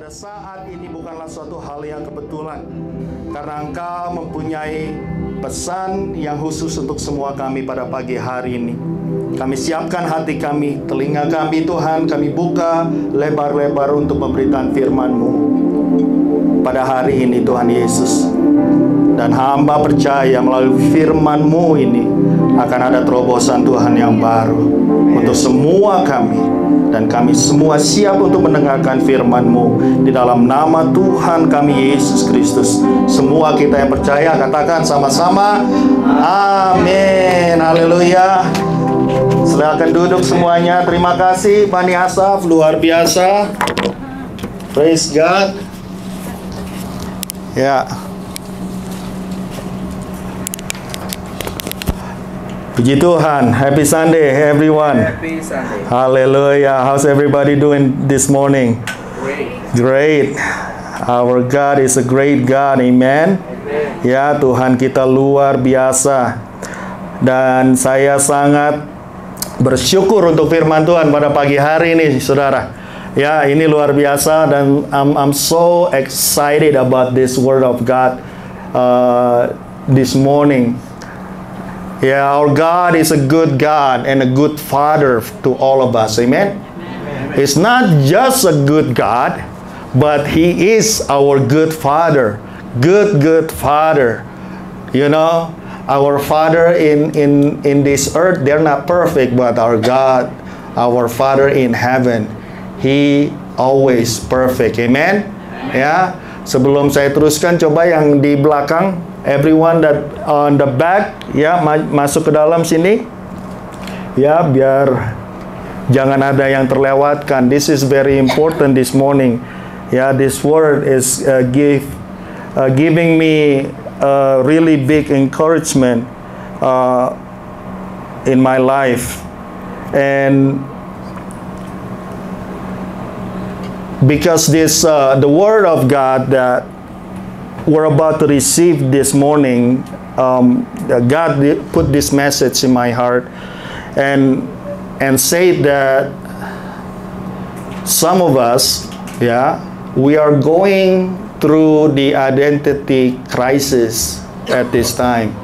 pada saat ini bukanlah suatu hal yang kebetulan, karena Engkau mempunyai pesan yang khusus untuk semua kami pada pagi hari ini. Kami siapkan hati kami, telinga kami Tuhan, kami buka lebar-lebar untuk memberikan firman-Mu pada hari ini Tuhan Yesus. Dan hamba percaya melalui firman-Mu ini akan ada terobosan Tuhan yang baru untuk semua kami. Dan kami semua siap untuk mendengarkan firman-Mu di dalam nama Tuhan kami Yesus Kristus. Semua kita yang percaya katakan sama-sama amin. Haleluya. Silakan duduk semuanya. Terima kasih Bani Asaf, luar biasa. Praise God. Ya. Puji Tuhan. Happy Sunday everyone. Happy Sunday. Hallelujah. How's everybody doing this morning? Great. Our God is a great God. Amen. Ya, Tuhan kita luar biasa. Dan saya sangat bersyukur untuk firman Tuhan pada pagi hari ini, saudara. Ya, ini luar biasa dan I'm so excited about this word of God this morning. Yeah, our God is a good God and a good Father to all of us. Amen? He's not just a good God, but He is our good Father. Good Father. You know, our Father in this earth, they're not perfect, but our God, our Father in heaven, He always perfect. Amen? Ya, sebelum saya teruskan, coba yang di belakang, everyone that on the back, ya, masuk ke dalam sini. Ya, biar jangan ada yang terlewatkan. This is very important this morning. Ya, this word is giving me a really big encouragement in my life. And because this the word of God that we're about to receive this morning, God put this message in my heart and say that some of us, yeah, we are going through the identity crisis at this time.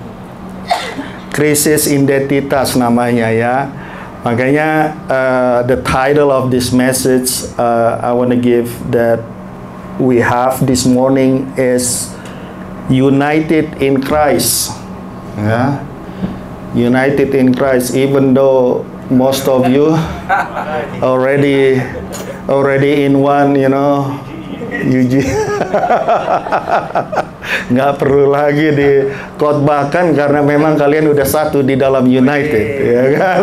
Krisis identitas namanya, ya. Makanya the title of this message I want to give that we have this morning is United in Christ. Yeah? United in Christ, even though most of you already in one, you know, nggak perlu lagi dikhotbahkan karena memang kalian udah satu di dalam United, ya kan?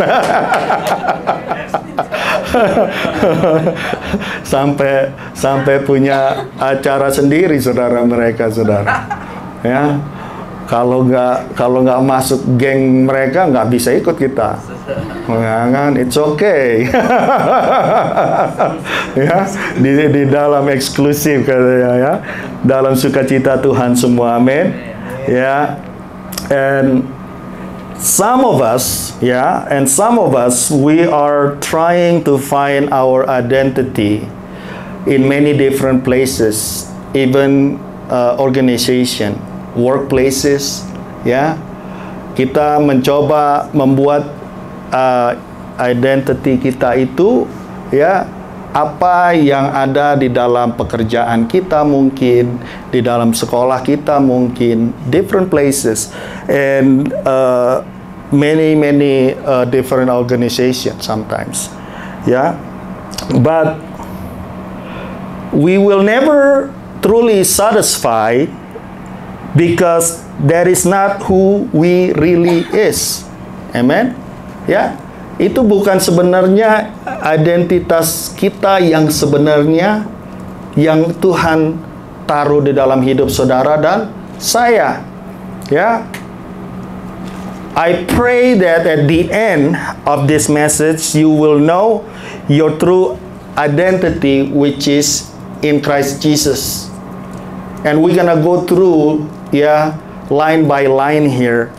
sampai punya acara sendiri, saudara mereka, saudara. Ya, kalau nggak masuk geng mereka nggak bisa ikut kita, ya kan? It's okay. Ya, di dalam eksklusif katanya, ya, dalam sukacita Tuhan semua, amin. Ya, and some of us, yeah, and some of us, we are trying to find our identity in many different places, even organization, workplaces, ya. Kita mencoba membuat identity kita itu, ya, apa yang ada di dalam pekerjaan kita mungkin, di dalam sekolah kita mungkin, different places, and many different organizations sometimes, yeah. But we will never truly satisfied because that is not who we really is. Amen. Ya, itu bukan sebenarnya identitas kita yang sebenarnya yang Tuhan taruh di dalam hidup saudara dan saya. Ya. I pray that at the end of this message you will know your true identity, which is in Christ Jesus. And we're gonna go through, yeah, line by line here,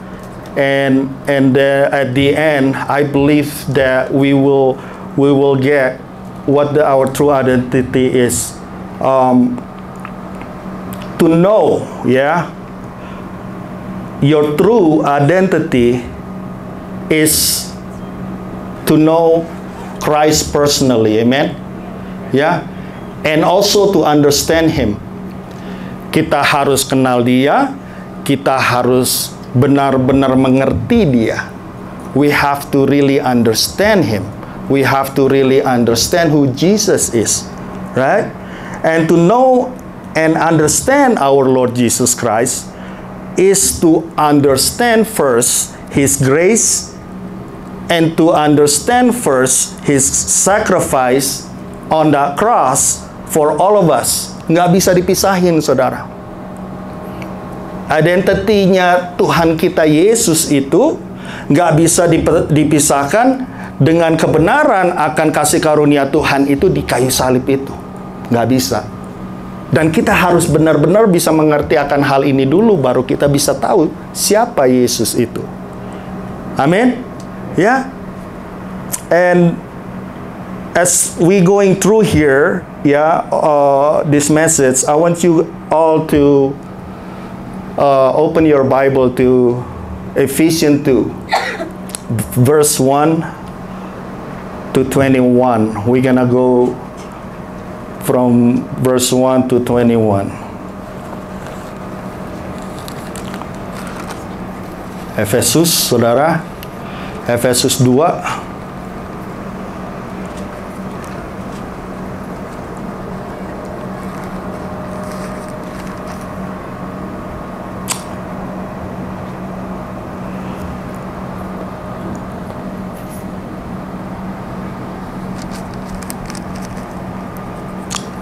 and at the end, I believe that we will get what our true identity is to know, your true identity is to know Christ personally, amen? And also to understand Him. Kita harus kenal Dia, kita harus benar-benar mengerti Dia. We have to really understand Him. We have to really understand who Jesus is, right? And to know and understand our Lord Jesus Christ is to understand first His grace and to understand first His sacrifice on the cross for all of us. Nggak bisa dipisahin, saudara. Identitinya Tuhan kita Yesus itu nggak bisa dipisahkan dengan kebenaran akan kasih karunia Tuhan itu di kayu salib itu. Nggak bisa. Dan kita harus benar-benar bisa mengerti akan hal ini dulu, baru kita bisa tahu siapa Yesus itu. Amin. And as we going through here, this message, I want you all to open your Bible to Ephesians 2, verse 1 to 21. We're gonna go from verse 1 to 21. Efesus, saudara. Efesus 2.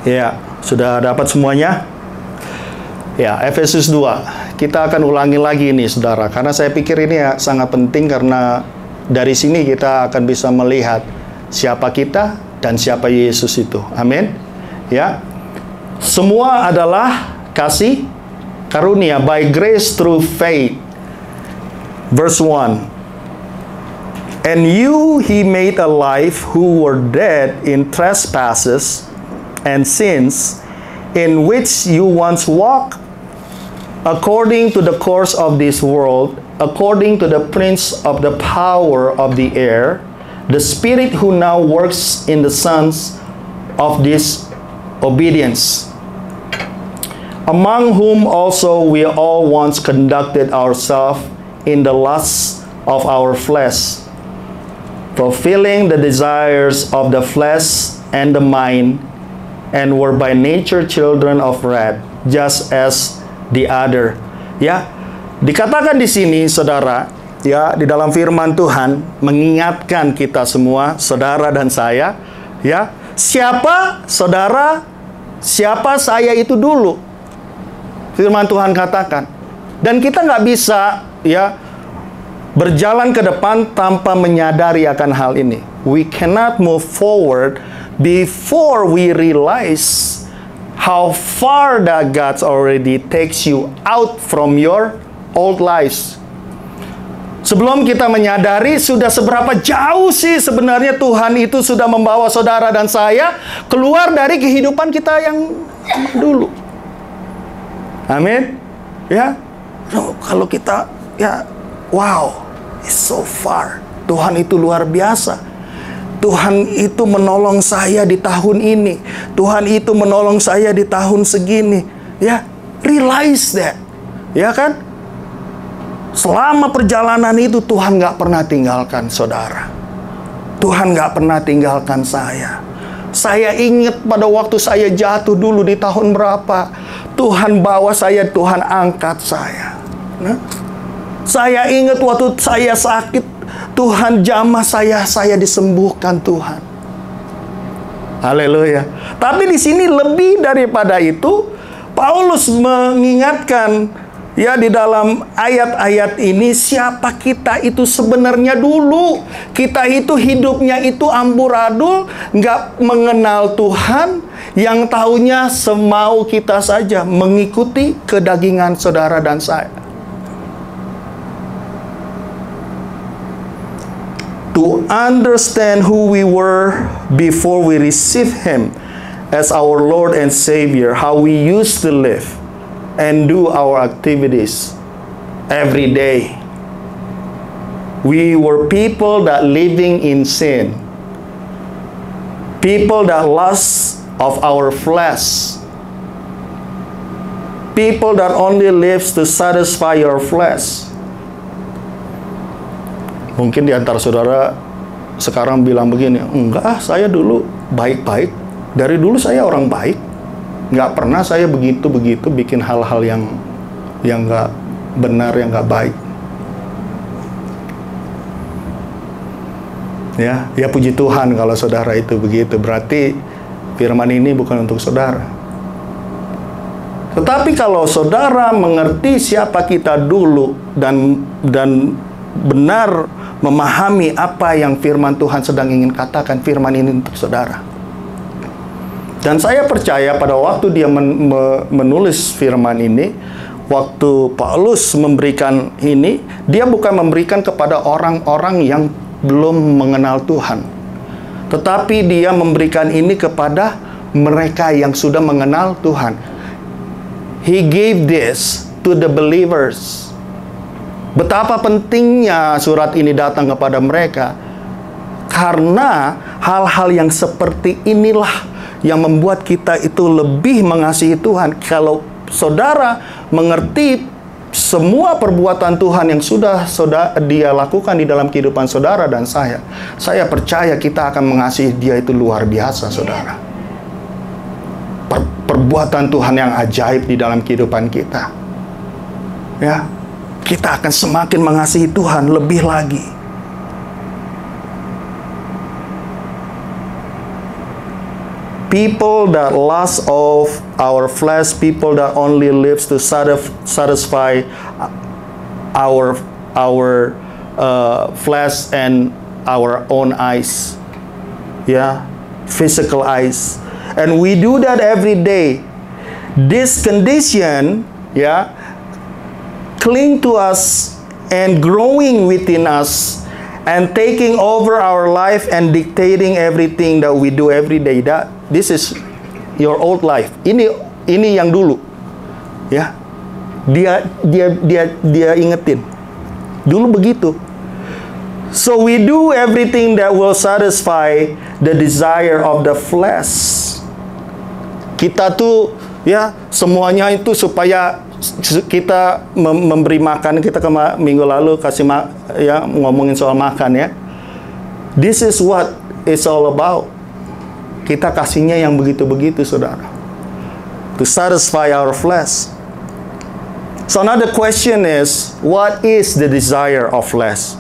Ya, sudah dapat semuanya? Ya, Efesus 2. Kita akan ulangi lagi ini, saudara. Karena saya pikir ini sangat penting karena dari sini kita akan bisa melihat siapa kita dan siapa Yesus itu. Amin. Ya. Semua adalah kasih karunia, by grace through faith. Verse 1. And you He made alive who were dead in trespasses and sins, in which you once walked according to the course of this world, according to the prince of the power of the air, the spirit who now works in the sons of disobedience, among whom also we all once conducted ourselves in the lusts of our flesh, fulfilling the desires of the flesh and the mind, and were by nature children of wrath, just as the other. Ya, dikatakan di sini, saudara, ya, di dalam firman Tuhan mengingatkan kita semua, saudara dan saya, ya, siapa saudara, siapa saya itu dulu. Firman Tuhan katakan, dan kita nggak bisa, ya, berjalan ke depan tanpa menyadari akan hal ini. We cannot move forward before we realize how far that God already takes you out from your old lives. Sebelum kita menyadari sudah seberapa jauh sih sebenarnya Tuhan itu sudah membawa saudara dan saya keluar dari kehidupan kita yang dulu. Amin. Ya. Kalau kita, ya, wow, it's so far. Tuhan itu luar biasa. Tuhan itu menolong saya di tahun ini. Tuhan itu menolong saya di tahun segini. Ya, realize that. Ya kan? Selama perjalanan itu Tuhan nggak pernah tinggalkan saudara. Tuhan nggak pernah tinggalkan saya. Saya ingat pada waktu saya jatuh dulu di tahun berapa. Tuhan bawa saya, Tuhan angkat saya. Nah, saya ingat waktu saya sakit, Tuhan jamah saya disembuhkan Tuhan. Haleluya. Tapi di sini lebih daripada itu, Paulus mengingatkan, ya, di dalam ayat-ayat ini siapa kita itu sebenarnya dulu. Kita itu hidupnya itu amburadul, nggak mengenal Tuhan, yang taunya semau kita saja, mengikuti kedagingan saudara dan saya. To understand who we were before we receive Him as our Lord and Savior, how we used to live and do our activities every day. We were people that living in sin. People that lust of our flesh. People that only lives to satisfy your flesh. Mungkin di antara saudara sekarang bilang begini, enggak, saya dulu baik-baik. Dari dulu saya orang baik. Nggak pernah saya begitu-begitu bikin hal-hal yang nggak benar, yang nggak baik. Ya puji Tuhan kalau saudara itu begitu. Berarti firman ini bukan untuk saudara. Tetapi kalau saudara mengerti siapa kita dulu dan benar memahami apa yang firman Tuhan sedang ingin katakan, firman ini untuk saudara. Dan saya percaya pada waktu dia menulis firman ini, waktu Paulus memberikan ini, dia bukan memberikan kepada orang-orang yang belum mengenal Tuhan, tetapi dia memberikan ini kepada mereka yang sudah mengenal Tuhan. He gave this to the believers. Betapa pentingnya surat ini datang kepada mereka, karena hal-hal yang seperti inilah yang membuat kita itu lebih mengasihi Tuhan. Kalau saudara mengerti semua perbuatan Tuhan yang sudah dia lakukan di dalam kehidupan saudara dan saya percaya kita akan mengasihi dia itu luar biasa, saudara. Perbuatan Tuhan yang ajaib di dalam kehidupan kita. Ya, kita akan semakin mengasihi Tuhan lebih lagi. People that lust of our flesh, people that only lives to satisfy our flesh and our own eyes, physical eyes, and we do that every day. This condition, cling to us and growing within us and taking over our life and dictating everything that we do every day. This is your old life. Ini yang dulu. Ya. Dia ingetin. Dulu begitu. So we do everything that will satisfy the desire of the flesh. Kita tuh semuanya itu supaya kita memberi makan. Kita minggu lalu ngomongin soal makan ya. This is what it's all about. Kita kasihnya yang begitu-begitu, saudara. To satisfy our flesh. So now the question is, what is the desire of flesh?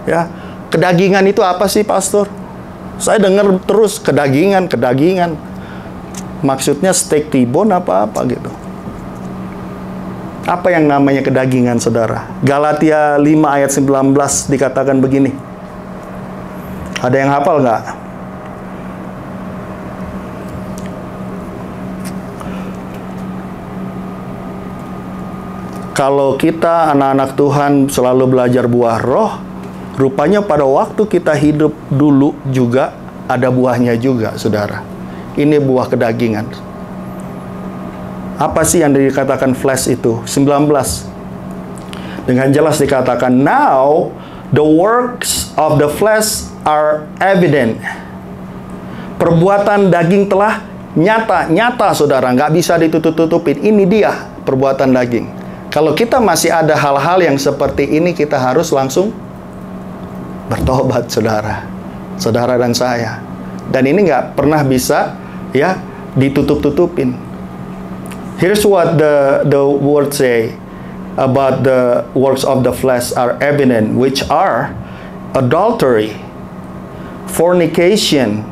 Ya, kedagingan itu apa sih, pastor? Saya dengar terus kedagingan. Maksudnya steak T-bone apa gitu. Apa yang namanya kedagingan, saudara? Galatia 5 ayat 19 dikatakan begini. Ada yang hafal nggak? Kalau kita anak-anak Tuhan selalu belajar buah roh, rupanya pada waktu kita hidup dulu juga ada buahnya juga, saudara. Ini buah kedagingan. Apa sih yang dikatakan flesh itu? 19. Dengan jelas dikatakan, now the works of the flesh are evident. Perbuatan daging telah nyata, saudara. Nggak bisa ditutup-tutupin. Ini dia perbuatan daging. Kalau kita masih ada hal-hal yang seperti ini, kita harus langsung bertobat, saudara dan saya. Dan ini nggak pernah bisa ditutup-tutupin. Here's what the word say about the works of the flesh are evident, which are adultery, fornication,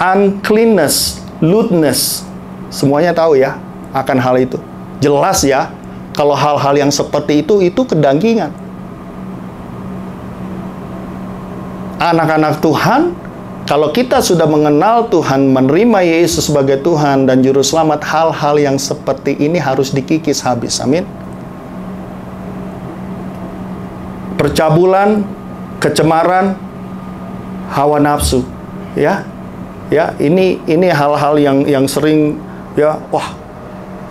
uncleanness, lewdness. Semuanya tahu ya akan hal itu. Jelas ya. Kalau hal-hal yang seperti itu kedagingan. Anak-anak Tuhan, kalau kita sudah mengenal Tuhan, menerima Yesus sebagai Tuhan dan Juru Selamat, hal-hal yang seperti ini harus dikikis habis. Amin. Percabulan, kecemaran, hawa nafsu, Ya, ini hal-hal yang sering ya, wah,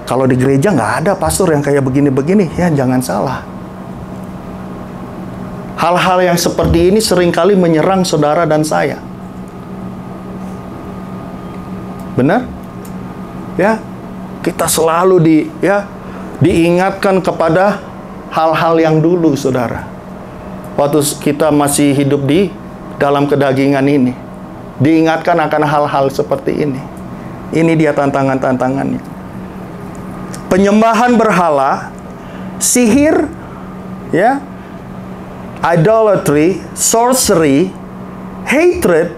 kalau di gereja nggak ada pastor yang kayak begini-begini, ya jangan salah. Hal-hal yang seperti ini seringkali menyerang saudara dan saya. Benar? Ya, kita selalu diingatkan kepada hal-hal yang dulu, saudara. Waktu kita masih hidup di dalam kedagingan ini, diingatkan akan hal-hal seperti ini. Ini dia tantangan-tantangannya. Penyembahan berhala, sihir, ya, idolatry, sorcery, hatred.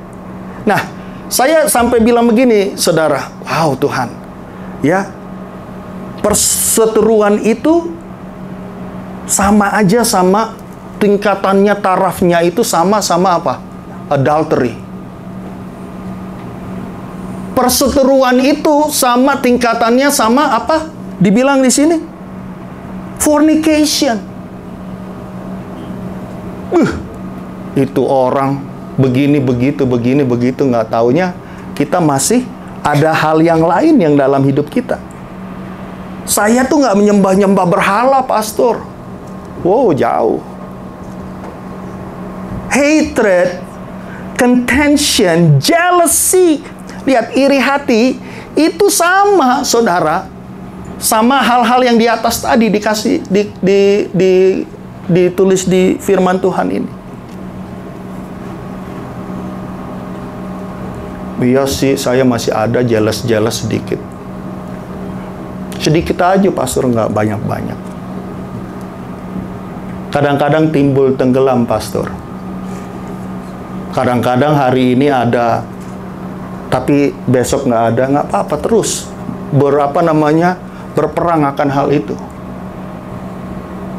Nah, saya sampai bilang begini, saudara. Wow, Tuhan. Ya, perseteruan itu sama aja sama tingkatannya, tarafnya itu sama apa? Adultery. Perseteruan itu sama tingkatannya sama apa? Dibilang di sini fornication. Itu orang begini begitu, nggak taunya kita masih ada hal yang lain yang dalam hidup kita. Saya tuh nggak menyembah berhala, pastor. Wow, jauh. Hatred, contention, jealousy. Lihat, iri hati itu sama, saudara, sama hal-hal yang di atas tadi ditulis di firman Tuhan ini. Iya sih, saya masih ada jealous sedikit. Sedikit aja, pastor, nggak banyak-banyak. Kadang-kadang timbul tenggelam, pastor. Kadang-kadang hari ini ada, tapi besok nggak ada, nggak apa-apa, terus berperang akan hal itu.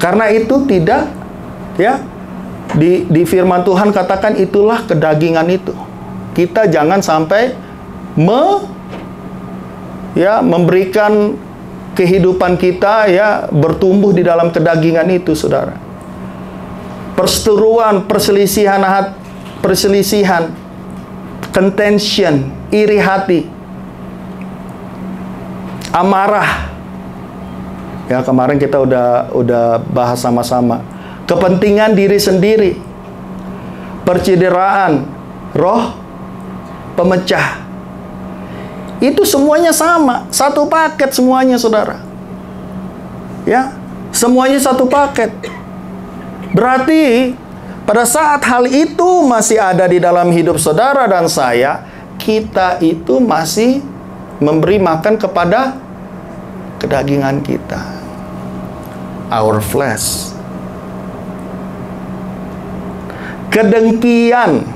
Karena itu tidak, ya, di firman Tuhan katakan itulah kedagingan itu. Kita jangan sampai memberikan kehidupan kita, ya, bertumbuh di dalam kedagingan itu, saudara. Perseteruan, perselisihan, contention, iri hati, amarah. Ya, kemarin kita udah bahas sama-sama. Kepentingan diri sendiri, percideraan, roh pemecah. Itu semuanya sama, satu paket semuanya, saudara. Ya, semuanya satu paket. Berarti pada saat hal itu masih ada di dalam hidup saudara dan saya, kita itu masih memberi makan kepada kedagingan kita. Our flesh. Kedengkian.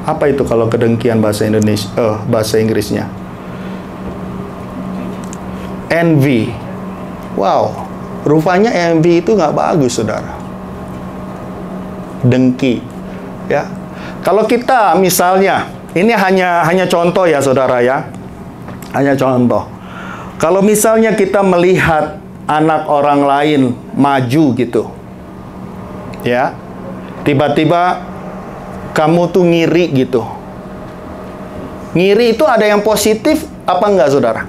Apa itu kalau kedengkian bahasa bahasa Inggrisnya? Envy. Wow, rupanya envy itu nggak bagus, saudara. Dengki, ya. Kalau kita misalnya, ini hanya contoh ya, saudara, ya. Hanya contoh. Kalau misalnya kita melihat anak orang lain maju gitu, ya, tiba-tiba kamu tuh ngiri gitu. Ngiri itu ada yang positif apa enggak, saudara?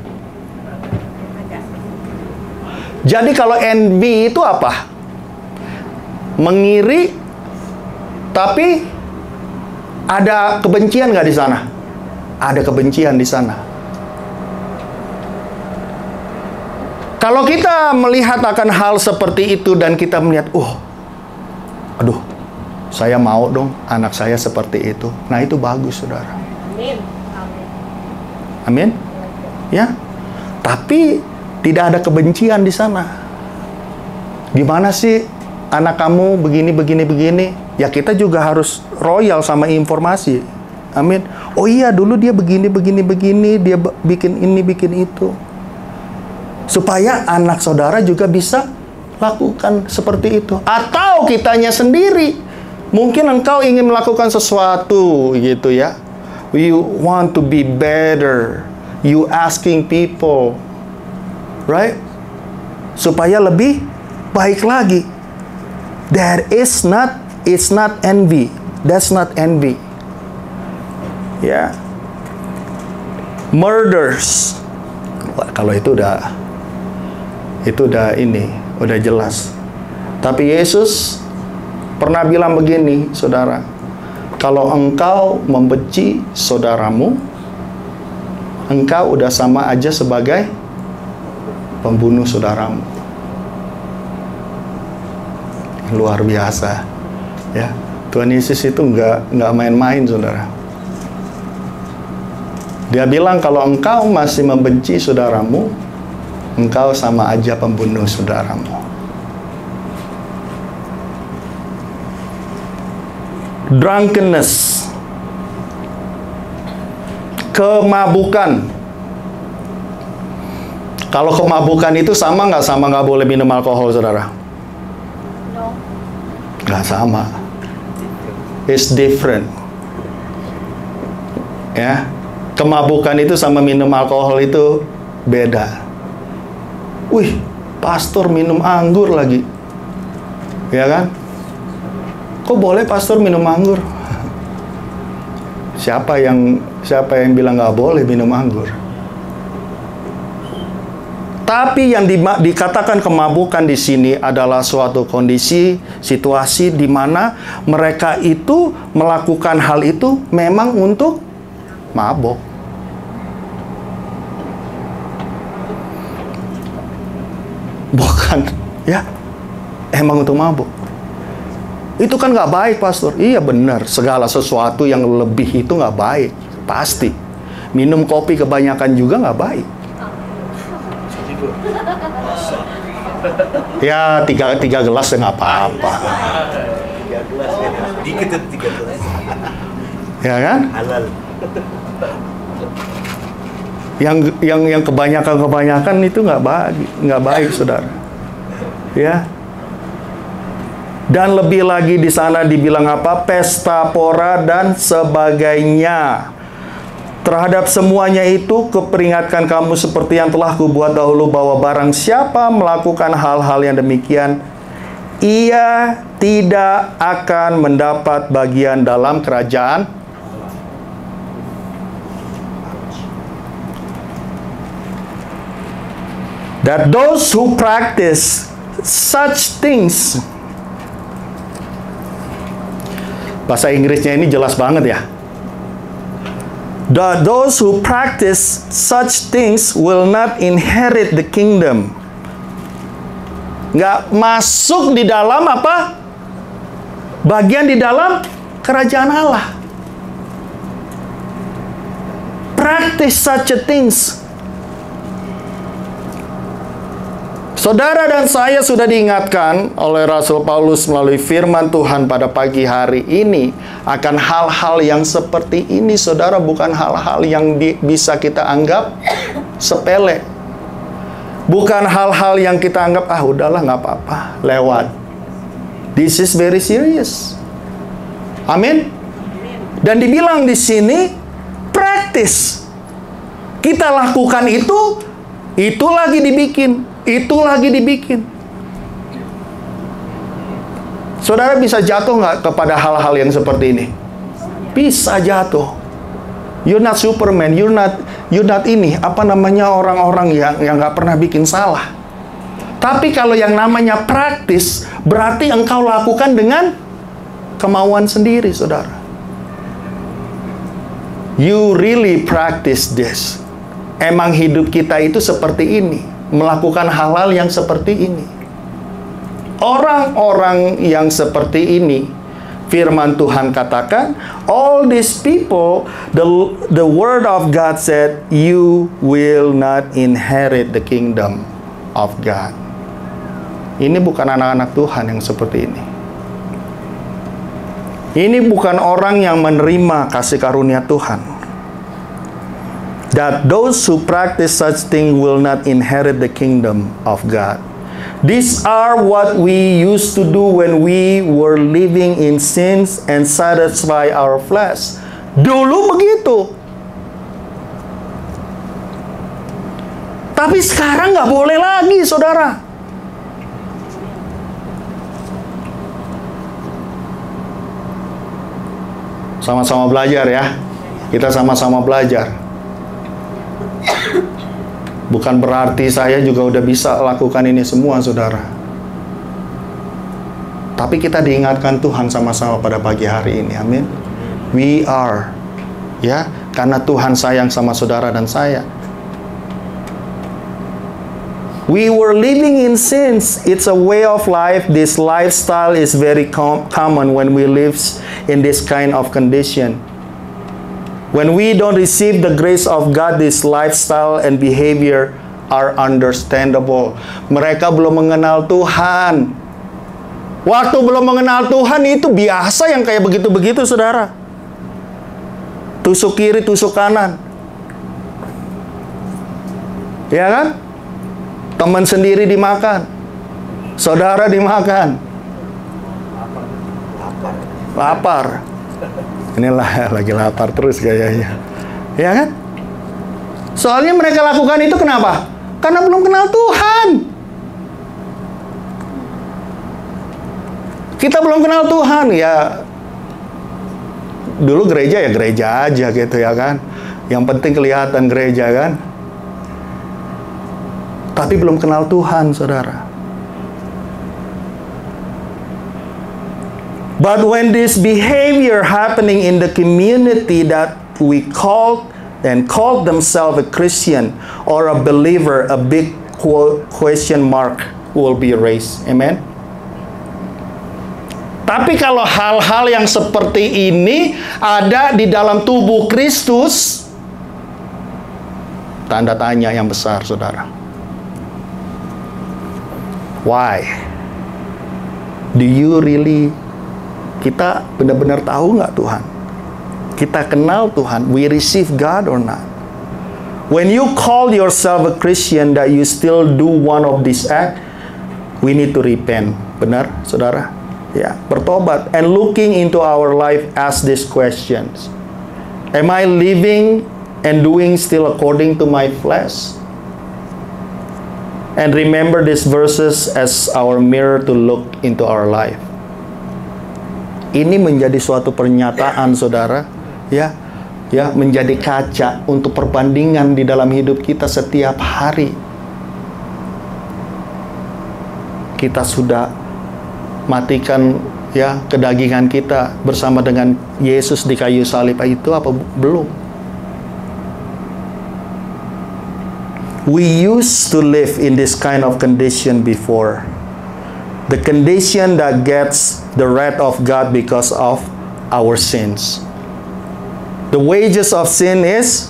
Jadi kalau envy itu apa? Mengiri, tapi ada kebencian nggak di sana? Ada kebencian di sana. Kalau kita melihat akan hal seperti itu dan kita melihat, aduh, saya mau dong anak saya seperti itu. Nah, itu bagus, saudara. Amin. Amin. Ya. Tapi tidak ada kebencian di sana. Gimana sih anak kamu begini? Ya, kita juga harus royal sama informasi. Amin. Oh iya, dulu dia begini, dia bikin ini, bikin itu. Supaya anak saudara juga bisa lakukan seperti itu. Atau kitanya sendiri, mungkin engkau ingin melakukan sesuatu gitu, ya. You want to be better. You asking people, right? Supaya lebih baik lagi. It's not envy. That's not envy. Ya. Murders. Wah, kalau itu udah udah jelas. Tapi Yesus pernah bilang begini, saudara. Kalau engkau membenci saudaramu, engkau udah sama aja sebagai pembunuh saudaramu. Luar biasa. Ya. Tuhan Yesus itu nggak main-main, saudara. Dia bilang kalau engkau masih membenci saudaramu, engkau sama aja pembunuh saudaramu. Drunkenness, kemabukan. Kalau kemabukan itu sama nggak boleh minum alkohol, saudara? No. Nggak sama. It's different. Ya, kemabukan itu sama minum alkohol itu beda. Wih, pastor minum anggur lagi. Ya kan? Kok boleh pastor minum anggur? Siapa yang bilang nggak boleh minum anggur? Tapi yang dikatakan kemabukan di sini adalah suatu kondisi, situasi di mana mereka itu melakukan hal itu memang untuk mabok. Bukan, ya, emang untuk mabok. Itu kan nggak baik, pastor. Iya benar, segala sesuatu yang lebih itu nggak baik, pasti. Minum kopi kebanyakan juga nggak baik. Ya, tiga gelas ya nggak apa-apa. 3 gelas ya. Dikit itu 3 gelas. Ya kan? Halal. Yang kebanyakan itu nggak baik, saudara. Ya. Dan lebih lagi di sana dibilang apa? Pesta pora dan sebagainya. Terhadap semuanya itu kuperingatkan kamu seperti yang telah kubuat dahulu, bahwa barang siapa melakukan hal-hal yang demikian, ia tidak akan mendapat bagian dalam kerajaan. That those who practice such things, bahasa Inggrisnya ini jelas banget ya. Those who practice such things will not inherit the kingdom. Nggak masuk di dalam apa? Bagian di dalam kerajaan Allah. Practice such a things. Saudara dan saya sudah diingatkan oleh Rasul Paulus melalui firman Tuhan pada pagi hari ini akan hal-hal yang seperti ini, saudara, bukan hal-hal yang bisa kita anggap sepele. Bukan hal-hal yang kita anggap, udahlah nggak apa-apa, lewat. This is very serious. Amin. Dan dibilang di sini, practice. Kita lakukan itu lagi dibikin. Itu lagi dibikin. Saudara bisa jatuh nggak kepada hal-hal yang seperti ini? Bisa jatuh. You're not Superman. You're not ini. Apa namanya, orang-orang yang nggak pernah bikin salah. Tapi kalau yang namanya praktis, berarti engkau lakukan dengan kemauan sendiri, saudara. You really practice this. Emang hidup kita itu seperti ini. Melakukan hal-hal yang seperti ini. Orang-orang yang seperti ini, firman Tuhan katakan, all these people, the word of God said, you will not inherit the kingdom of God. Ini bukan anak-anak Tuhan yang seperti ini. Ini bukan orang yang menerima kasih karunia Tuhan. That those who practice such things will not inherit the kingdom of God. These are what we used to do when we were living in sins and satisfy our flesh. Dulu begitu. Tapi sekarang nggak boleh lagi, saudara. Sama-sama belajar ya. Kita sama-sama belajar. Bukan berarti saya juga udah bisa lakukan ini semua, saudara. Tapi kita diingatkan Tuhan sama-sama pada pagi hari ini. Amin. We are. Ya, karena Tuhan sayang sama saudara dan saya. We were living in sins. It's a way of life. This lifestyle is very common when we live in this kind of condition. When we don't receive the grace of God, this lifestyle and behavior are understandable. Mereka belum mengenal Tuhan. Waktu belum mengenal Tuhan itu biasa yang kayak begitu-begitu, saudara. Tusuk kiri, tusuk kanan. Ya kan? Teman sendiri dimakan, saudara dimakan, lapar. Inilah lagi lapar terus kayaknya, ya kan? Soalnya mereka lakukan itu kenapa? Karena belum kenal Tuhan. Kita belum kenal Tuhan, ya. Dulu gereja ya gereja aja gitu ya kan. Yang penting kelihatan gereja kan. Tapi belum kenal Tuhan, saudara. But when this behavior happening in the community that we called themselves a Christian or a believer, a big question mark will be raised. Amen. Tapi kalau hal-hal yang seperti ini ada di dalam tubuh Kristus, tanda tanya yang besar, saudara. Why? Do you really? Kita benar-benar tahu nggak Tuhan? Kita kenal Tuhan? We receive God or not? When you call yourself a Christian that you still do one of these acts, we need to repent. Benar, saudara? Ya, bertobat. And looking into our life, ask these questions. Am I living and doing still according to my flesh? And remember these verses as our mirror to look into our life. Ini menjadi suatu pernyataan, saudara, ya, menjadi kaca untuk perbandingan di dalam hidup kita setiap hari. Kita sudah matikan ya kedagingan kita bersama dengan Yesus di kayu salib itu apa belum? We used to live in this kind of condition before. The condition that gets the wrath of God because of our sins. The wages of sin is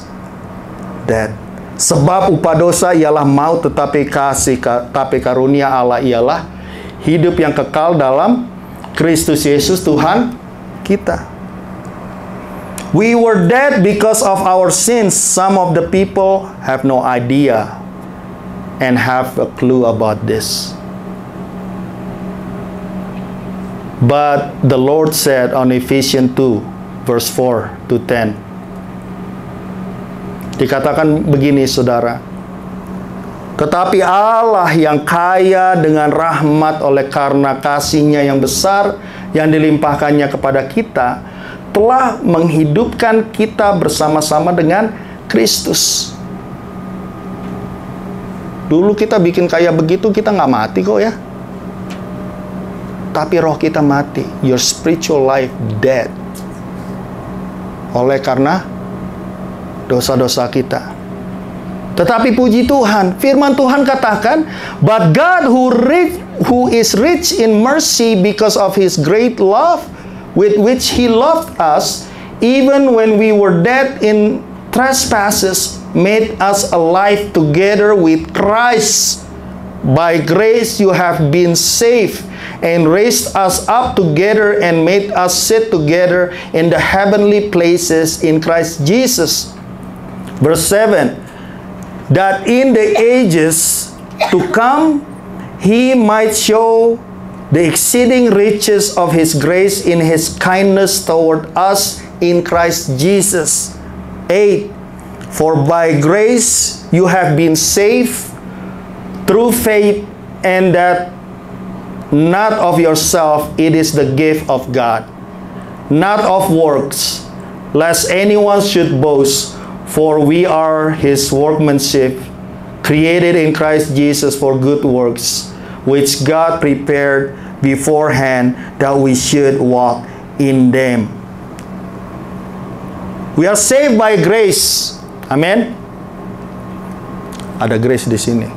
death. Sebab upah dosa ialah maut, tetapi karunia Allah ialah hidup yang kekal dalam Kristus Yesus Tuhan kita. We were dead because of our sins. Some of the people have no idea and have a clue about this. But the Lord said on Ephesians 2, verse 4 to 10. Dikatakan begini, saudara. Tetapi Allah yang kaya dengan rahmat oleh karena kasih-Nya yang besar yang dilimpahkannya kepada kita, telah menghidupkan kita bersama-sama dengan Kristus. Dulu kita bikin kayak begitu, kita nggak mati kok ya. Tapi roh kita mati. Your spiritual life dead. Oleh karena dosa-dosa kita. Tetapi puji Tuhan, firman Tuhan katakan, but God who is rich in mercy because of His great love with which He loved us, even when we were dead in trespasses, made us alive together with Christ. By grace you have been saved, and raised us up together and made us sit together in the heavenly places in Christ Jesus. Verse 7, that in the ages to come He might show the exceeding riches of His grace in His kindness toward us in Christ Jesus. 8, for by grace you have been saved through faith, and that not of yourself, it is the gift of God, not of works, lest anyone should boast, for we are his workmanship, created in Christ Jesus for good works, which God prepared beforehand that we should walk in them. We are saved by grace. Amen. Ada grace di sini.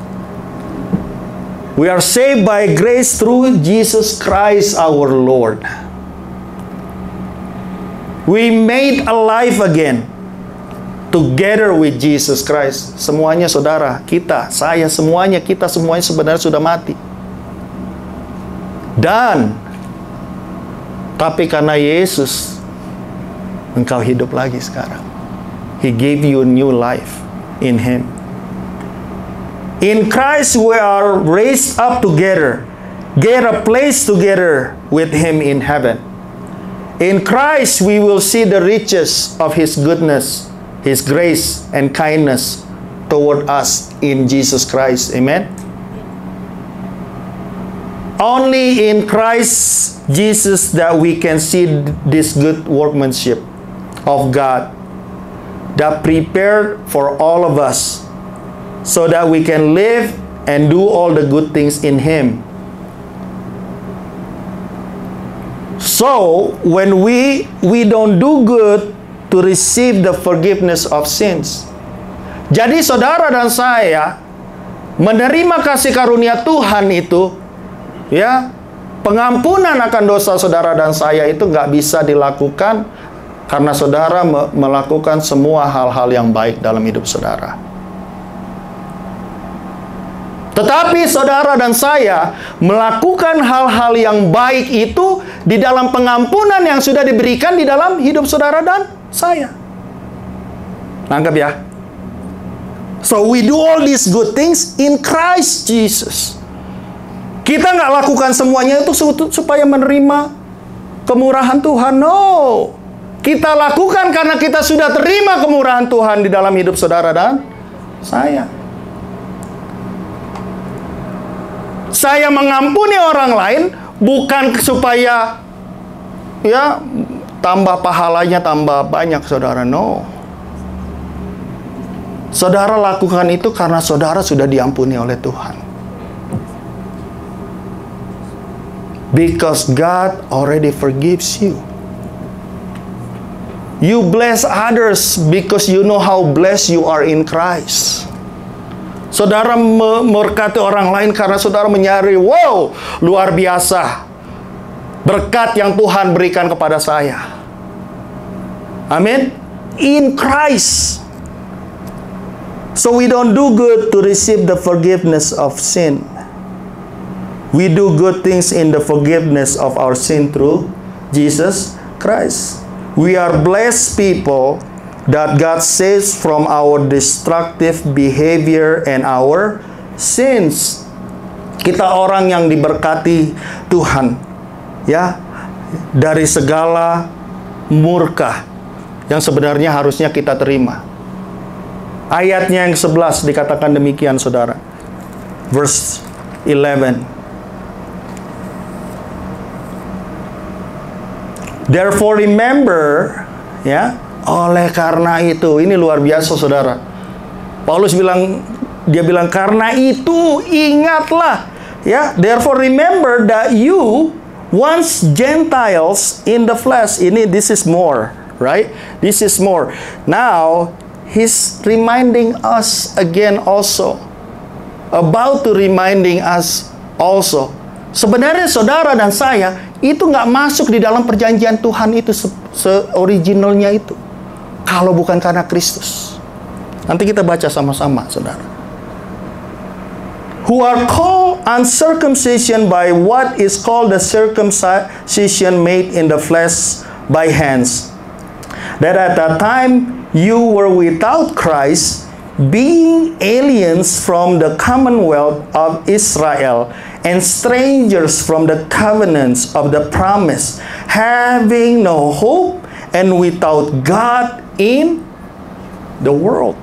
We are saved by grace through Jesus Christ our Lord. We made alive again together with Jesus Christ. Semuanya saudara, kita, saya, semuanya, kita semuanya sebenarnya sudah mati. Dan tapi karena Yesus, engkau hidup lagi sekarang. He gave you new life in Him. In Christ we are raised up together, get a place together with Him in heaven. In Christ we will see the riches of His goodness, His grace and kindness toward us in Jesus Christ. Amen. Only in Christ Jesus that we can see this good workmanship of God that prepared for all of us, so that we can live and do all the good things in Him. So, when we don't do good to receive the forgiveness of sins. Jadi saudara dan saya menerima kasih karunia Tuhan itu, ya, pengampunan akan dosa saudara dan saya itu nggak bisa dilakukan karena saudara melakukan semua hal-hal yang baik dalam hidup saudara. Tetapi saudara dan saya melakukan hal-hal yang baik itu di dalam pengampunan yang sudah diberikan di dalam hidup saudara dan saya. Nangkep ya? So we do all these good things in Christ Jesus. Kita nggak lakukan semuanya itu supaya menerima kemurahan Tuhan. No. Kita lakukan karena kita sudah terima kemurahan Tuhan di dalam hidup saudara dan saya. Saya mengampuni orang lain bukan supaya ya tambah pahalanya tambah banyak saudara. No. Saudara lakukan itu karena saudara sudah diampuni oleh Tuhan. Because God already forgives you. You bless others because you know how blessed you are in Christ. Saudara memberkati orang lain karena saudara menyadari, wow, luar biasa berkat yang Tuhan berikan kepada saya. Amin. In Christ. So we don't do good to receive the forgiveness of sin. We do good things in the forgiveness of our sin through Jesus Christ. We are blessed people that God saves from our destructive behavior and our sins. Kita orang yang diberkati Tuhan, ya, dari segala murka yang sebenarnya harusnya kita terima. Ayatnya yang 11 dikatakan demikian, saudara. Verse 11. Therefore remember, ya, oleh karena itu, ini luar biasa saudara. Paulus bilang, dia bilang karena itu ingatlah, ya. Therefore remember that you once Gentiles in the flesh. This is more, right? This is more. Now he's reminding us again also, about to reminding us also. Sebenarnya saudara dan saya itu nggak masuk di dalam perjanjian Tuhan itu se-originalnya itu, kalau bukan karena Kristus. Nanti kita baca sama-sama, saudara. Who are called uncircumcision by what is called the circumcision made in the flesh by hands, that at that time you were without Christ, being aliens from the commonwealth of Israel and strangers from the covenants of the promise, having no hope and without God in the world.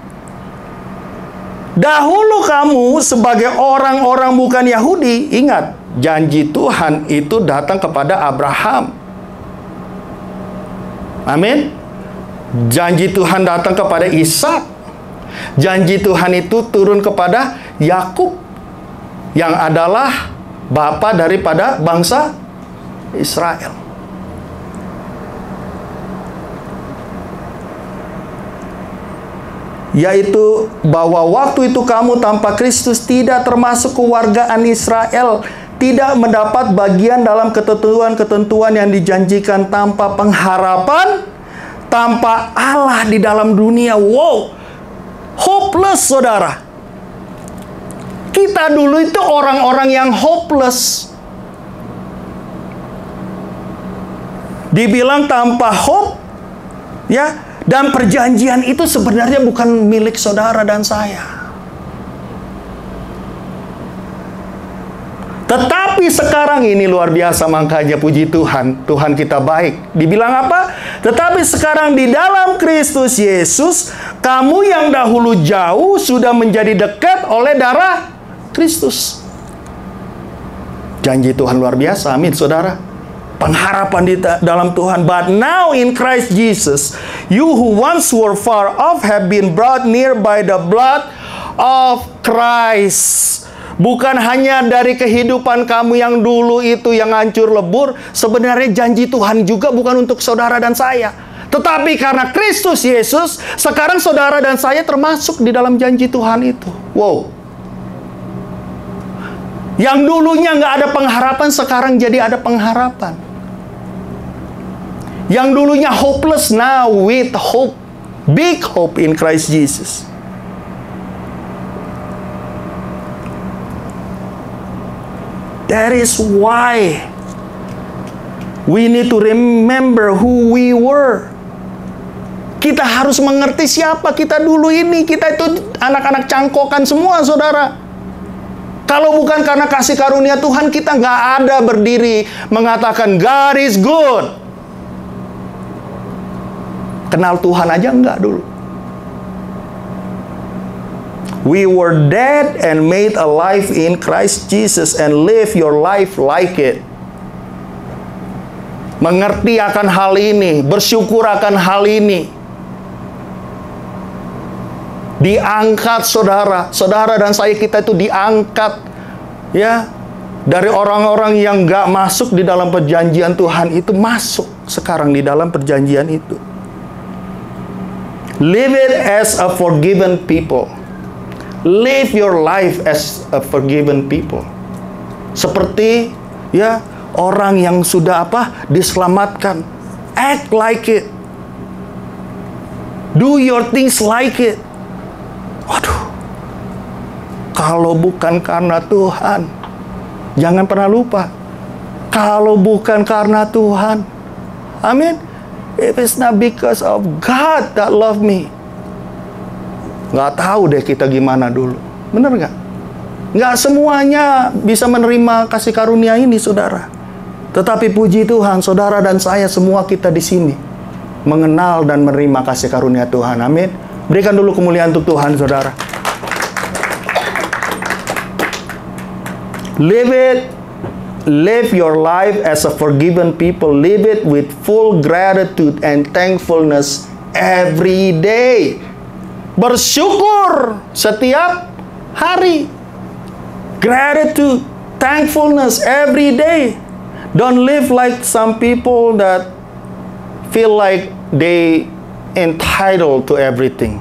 Dahulu kamu sebagai orang-orang bukan Yahudi, ingat, janji Tuhan itu datang kepada Abraham. Amin. Janji Tuhan datang kepada Ishak. Janji Tuhan itu turun kepada Yakub, yang adalah bapa daripada bangsa Israel. Yaitu bahwa waktu itu kamu tanpa Kristus tidak termasuk kewargaan Israel, tidak mendapat bagian dalam ketentuan-ketentuan yang dijanjikan, tanpa pengharapan, tanpa Allah di dalam dunia. Wow, hopeless, saudara. Kita dulu itu orang-orang yang hopeless. Dibilang tanpa hope, ya. Dan perjanjian itu sebenarnya bukan milik saudara dan saya. Tetapi sekarang ini luar biasa, makanya puji Tuhan, Tuhan kita baik. Dibilang apa? Tetapi sekarang di dalam Kristus Yesus, kamu yang dahulu jauh sudah menjadi dekat oleh darah Kristus. Janji Tuhan luar biasa, amin saudara. Pengharapan di dalam Tuhan. But now in Christ Jesus, you who once were far off have been brought near by the blood of Christ. Bukan hanya dari kehidupan kamu yang dulu itu yang hancur lebur. Sebenarnya janji Tuhan juga bukan untuk saudara dan saya. Tetapi karena Kristus Yesus, sekarang saudara dan saya termasuk di dalam janji Tuhan itu. Wow. Yang dulunya nggak ada pengharapan, sekarang jadi ada pengharapan. Yang dulunya hopeless, now with hope. Big hope in Christ Jesus. That is why we need to remember who we were. Kita harus mengerti siapa kita dulu ini. Kita itu anak-anak cangkokan semua, saudara. Kalau bukan karena kasih karunia Tuhan, kita nggak ada berdiri mengatakan God is good. Kenal Tuhan aja enggak dulu. We were dead and made alive in Christ Jesus, and live your life like it. Mengerti akan hal ini, bersyukur akan hal ini. Diangkat saudara, saudara dan saya, kita itu diangkat, ya, dari orang-orang yang gak masuk di dalam perjanjian Tuhan itu masuk sekarang di dalam perjanjian itu. Live it as a forgiven people. Live your life as a forgiven people. Seperti, ya, orang yang sudah apa? Diselamatkan. Act like it. Do your things like it. Waduh, kalau bukan karena Tuhan, jangan pernah lupa, kalau bukan karena Tuhan, amin, if it's not because of God that love me, nggak tahu deh kita gimana dulu, bener nggak? Nggak semuanya bisa menerima kasih karunia ini, saudara. Tetapi puji Tuhan, saudara dan saya, semua kita di sini mengenal dan menerima kasih karunia Tuhan, amin. Berikan dulu kemuliaan untuk Tuhan, saudara. Live your life as a forgiven people. Live it with full gratitude and thankfulness every day. Bersyukur setiap hari. Gratitude, thankfulness every day. Don't live like some people that feel like they entitled to everything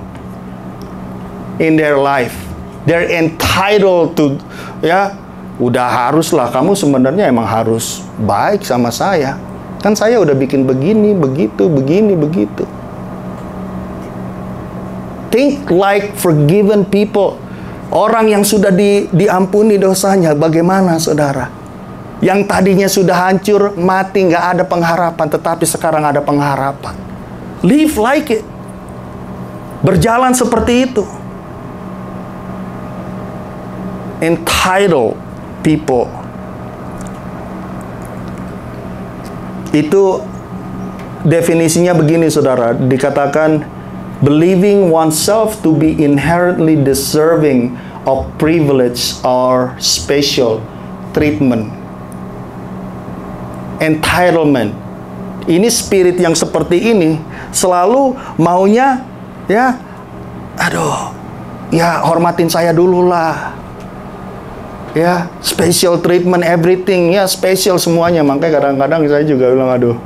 in their life. They're entitled to, ya, udah haruslah, kamu sebenarnya emang harus baik sama saya. Kan saya udah bikin begini, begitu, begini, begitu. Think like forgiven people. Orang yang sudah diampuni dosanya, bagaimana saudara? Yang tadinya sudah hancur, mati, nggak ada pengharapan, tetapi sekarang ada pengharapan. Live like it. Berjalan seperti itu. Entitled people. Itu definisinya begini, saudara. Dikatakan, believing oneself to be inherently deserving of privilege or special treatment. Entitlement ini spirit yang seperti ini selalu maunya ya, aduh, ya hormatin saya dulu lah. Ya, special treatment everything, ya special semuanya. Makanya kadang-kadang saya juga bilang, aduh,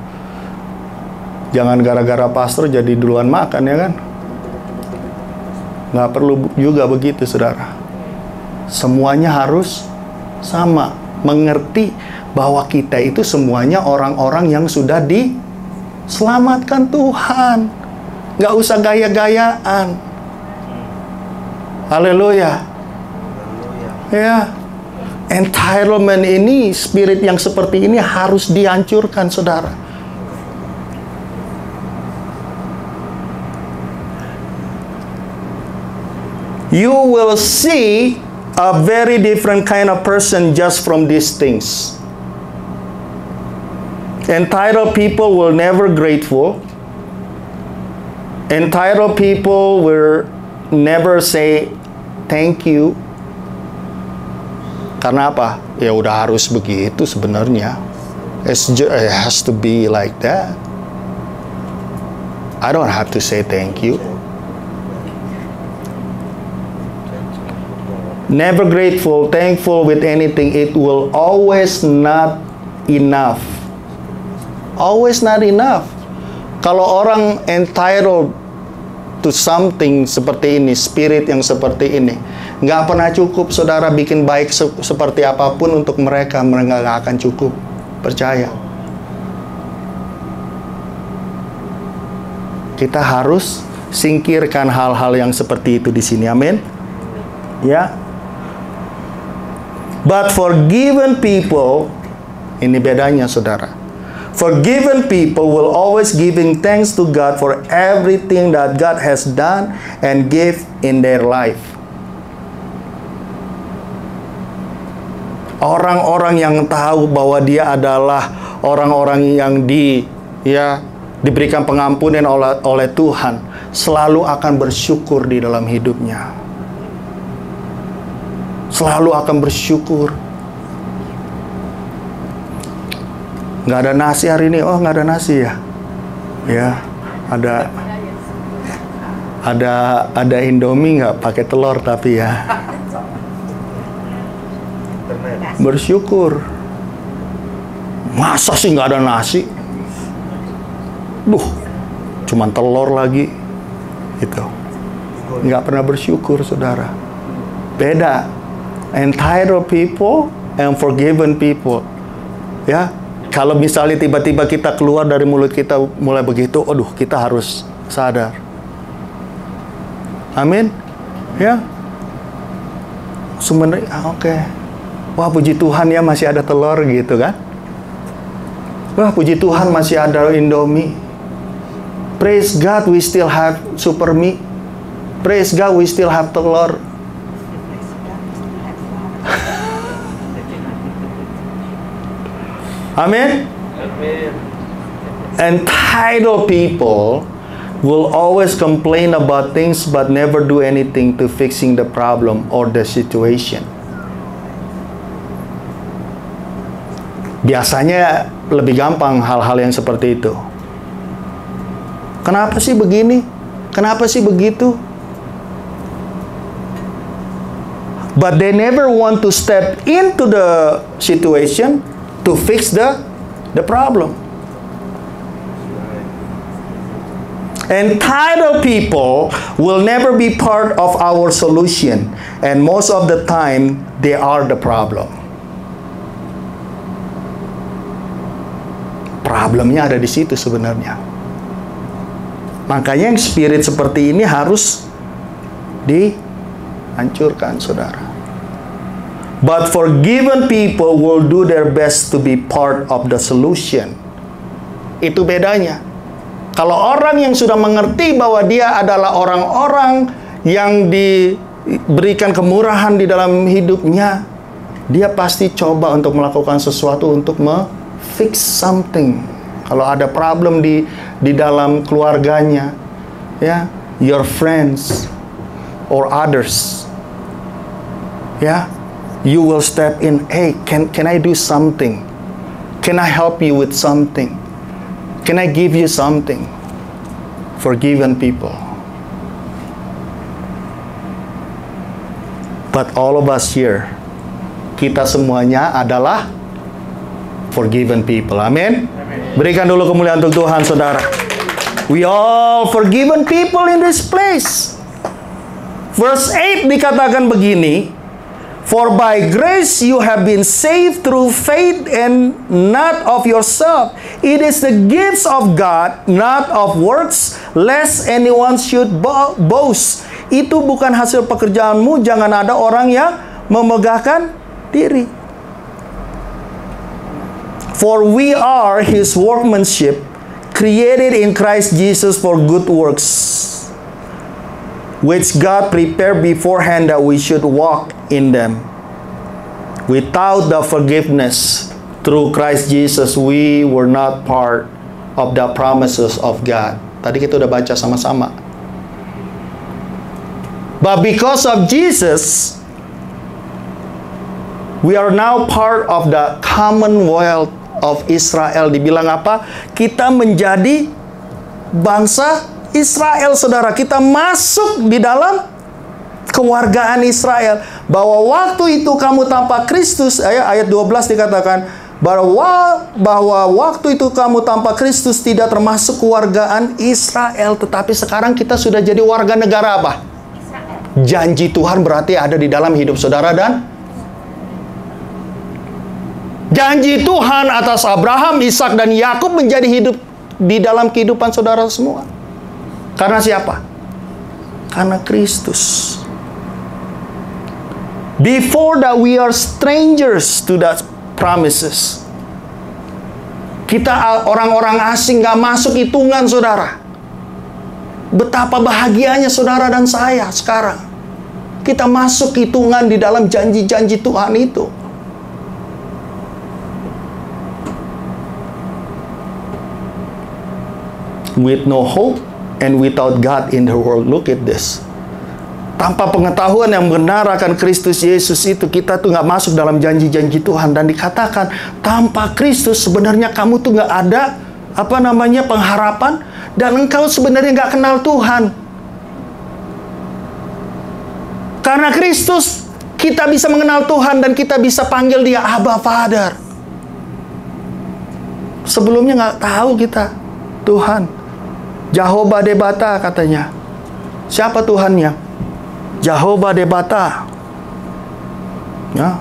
jangan gara-gara pastor jadi duluan makan, ya kan? Nggak perlu juga begitu, saudara. Semuanya harus sama. Mengerti bahwa kita itu semuanya orang-orang yang sudah diselamatkan Tuhan. Nggak usah gaya-gayaan. Haleluya. Ya. Entitlement ini, spirit yang seperti ini harus dihancurkan, saudara. You will see a very different kind of person just from these things. Entitled people will never grateful. Entitled people will never say thank you. Karena apa? Ya udah harus begitu sebenarnya. It has to be like that. I don't have to say thank you. Never grateful, thankful with anything. It will always not enough. Always not enough. Kalau orang entitled to something seperti ini, spirit yang seperti ini, nggak pernah cukup, saudara. Bikin baik seperti apapun untuk mereka nggak akan cukup. Percaya. Kita harus singkirkan hal-hal yang seperti itu di sini. Amin. Ya. But forgiven people, ini bedanya, saudara. Forgiven people will always giving thanks to God for everything that God has done and give in their life. Orang-orang yang tahu bahwa dia adalah orang-orang yang diberikan pengampunan oleh Tuhan, selalu akan bersyukur di dalam hidupnya. Selalu akan bersyukur. Nggak ada nasi hari ini. Oh, nggak ada nasi ya? Ya, ada Indomie nggak pakai telur tapi ya. Bersyukur. Masa sih nggak ada nasi? Cuman telur lagi. Gitu. Nggak pernah bersyukur, saudara. Beda. Entitled people and forgiven people. Ya. Kalau misalnya tiba-tiba kita keluar dari mulut kita mulai begitu, aduh, kita harus sadar. Amin. Ya. Sebenarnya, oke. Wah, puji Tuhan ya masih ada telur gitu kan. Wah, puji Tuhan masih ada Indomie. Praise God, we still have super mie. Praise God, we still have telur. Amin. Entitled people will always complain about things but never do anything to fixing the problem or the situation. Biasanya lebih gampang hal-hal yang seperti itu. Kenapa sih begini? Kenapa sih begitu? But they never want to step into the situation to fix the problem. Entitled people will never be part of our solution, and most of the time they are the problem. Problemnya ada di situ sebenarnya. Makanya yang spirit seperti ini harus dihancurkan, saudara. But forgiven people will do their best to be part of the solution. Itu bedanya. Kalau orang yang sudah mengerti bahwa dia adalah orang-orang yang diberikan kemurahan di dalam hidupnya, dia pasti coba untuk melakukan sesuatu untuk fix something. Kalau ada problem di dalam keluarganya, ya, your friends or others, ya. You will step in. Hey, can I do something? Can I help you with something? Can I give you something? Forgiven people. But all of us here, kita semuanya adalah forgiven people. Amin. Berikan dulu kemuliaan untuk Tuhan, saudara. We all forgiven people in this place. Verse 8 dikatakan begini, for by grace you have been saved through faith, and not of yourself. It is the gifts of God, not of works, lest anyone should boast. Itu bukan hasil pekerjaanmu, jangan ada orang yang memegahkan diri. For we are His workmanship, created in Christ Jesus for good works, which God prepared beforehand that we should walk in them. Without the forgiveness through Christ Jesus, we were not part of the promises of God. Tadi kita udah baca sama-sama. But because of Jesus, we are now part of the commonwealth of Israel. Dibilang apa? Kita menjadi bangsa Israel, saudara. Kita masuk di dalam kewargaan Israel. Bahwa waktu itu kamu tanpa Kristus, ayat 12 dikatakan bahwa waktu itu kamu tanpa Kristus tidak termasuk kewargaan Israel. Tetapi sekarang kita sudah jadi warga negara apa? Janji Tuhan berarti ada di dalam hidup saudara, dan janji Tuhan atas Abraham, Ishak, dan Yakub menjadi hidup di dalam kehidupan saudara semua. Karena siapa? Karena Kristus. Before that we are strangers to that promises. Kita orang-orang asing, gak masuk hitungan, saudara. Betapa bahagianya saudara dan saya sekarang. Kita masuk hitungan di dalam janji-janji Tuhan itu. With no hope and without God in the world. Look at this. Tanpa pengetahuan yang benar akan Kristus Yesus itu, kita tuh nggak masuk dalam janji-janji Tuhan. Dan dikatakan, tanpa Kristus sebenarnya kamu tuh nggak ada pengharapan, dan engkau sebenarnya nggak kenal Tuhan. Karena Kristus, kita bisa mengenal Tuhan dan kita bisa panggil Dia Abba Father. Sebelumnya nggak tahu kita Tuhan. Jehovah Debata katanya. Siapa Tuhannya? Jehovah Debata. Ya.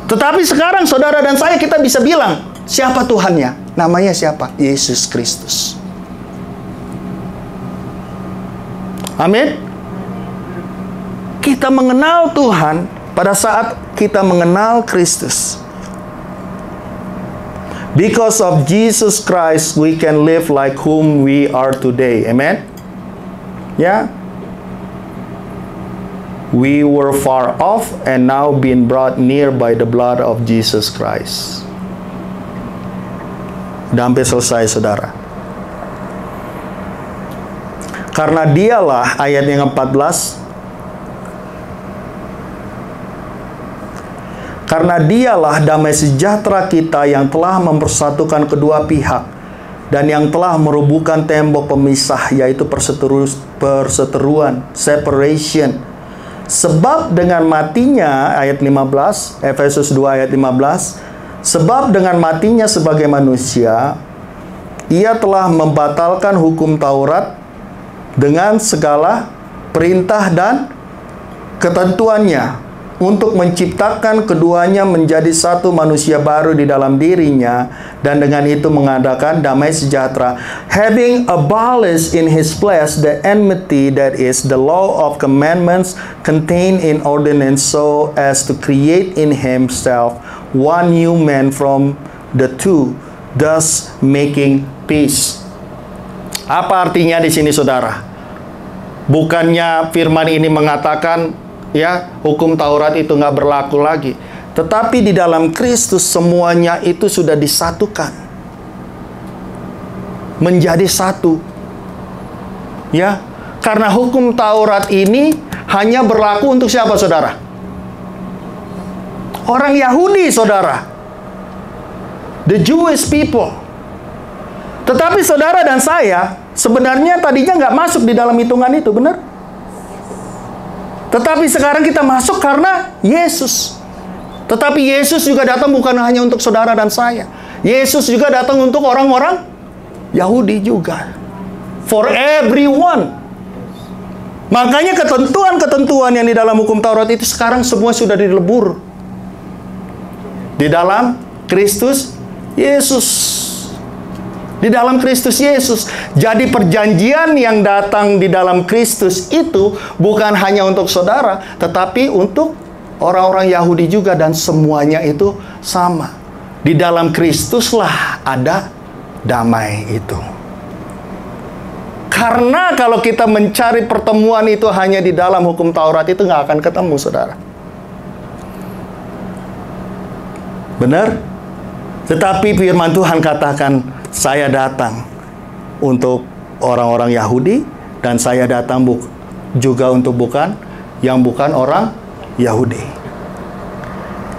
Tetapi sekarang saudara dan saya kita bisa bilang, siapa Tuhannya? Namanya siapa? Yesus Kristus. Amin. Kita mengenal Tuhan pada saat kita mengenal Kristus. Because of Jesus Christ, we can live like whom we are today. Amen? Ya. We were far off and now being brought near by the blood of Jesus Christ. Udah hampir selesai, saudara. Karena Dialah, ayat yang 14, karena Dialah damai sejahtera kita yang telah mempersatukan kedua pihak dan yang telah merubuhkan tembok pemisah, yaitu perseteruan, separation. Sebab dengan matinya, ayat 15, Efesus 2 ayat 15, sebab dengan matinya sebagai manusia, Ia telah membatalkan hukum Taurat dengan segala perintah dan ketentuannya, untuk menciptakan keduanya menjadi satu manusia baru di dalam dirinya, dan dengan itu mengadakan damai sejahtera, having abolished in His flesh the enmity, that is the law of commandments contained in ordinance, so as to create in Himself one new man from the two, thus making peace. Apa artinya di sini, saudara? Bukannya firman ini mengatakan hukum Taurat itu nggak berlaku lagi. Tetapi di dalam Kristus semuanya itu sudah disatukan. Menjadi satu. Ya, karena hukum Taurat ini hanya berlaku untuk siapa, saudara? Orang Yahudi, saudara. The Jewish people. Tetapi saudara dan saya sebenarnya tadinya nggak masuk di dalam hitungan itu, benar? Tetapi sekarang kita masuk karena Yesus. Tetapi Yesus juga datang bukan hanya untuk saudara dan saya. Yesus juga datang untuk orang-orang Yahudi juga. For everyone. Makanya ketentuan-ketentuan yang di dalam hukum Taurat itu sekarang semua sudah dilebur di dalam Kristus Yesus. Di dalam Kristus Yesus. Jadi perjanjian yang datang di dalam Kristus itu bukan hanya untuk saudara, tetapi untuk orang-orang Yahudi juga, dan semuanya itu sama. Di dalam Kristuslah ada damai itu. Karena kalau kita mencari pertemuan itu hanya di dalam hukum Taurat, itu nggak akan ketemu, saudara. Benar? Tetapi firman Tuhan katakan, saya datang untuk orang-orang Yahudi, dan saya datang juga untuk bukan orang Yahudi.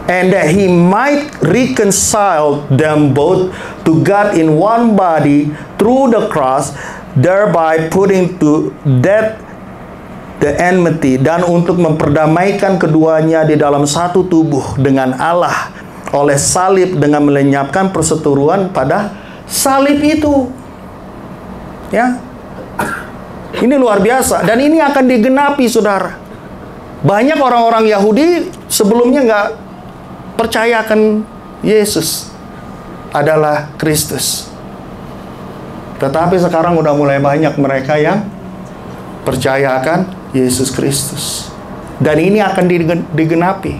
And that he might reconcile them both to God in one body through the cross, thereby putting to death the enmity, dan untuk memperdamaikan keduanya di dalam satu tubuh dengan Allah oleh salib, dengan melenyapkan perseteruan pada salib itu. Ya, ini luar biasa, dan ini akan digenapi, saudara. Banyak orang-orang Yahudi sebelumnya nggak percayakan Yesus adalah Kristus. Tetapi sekarang udah mulai banyak mereka yang percayakan Yesus Kristus. Dan ini akan digenapi.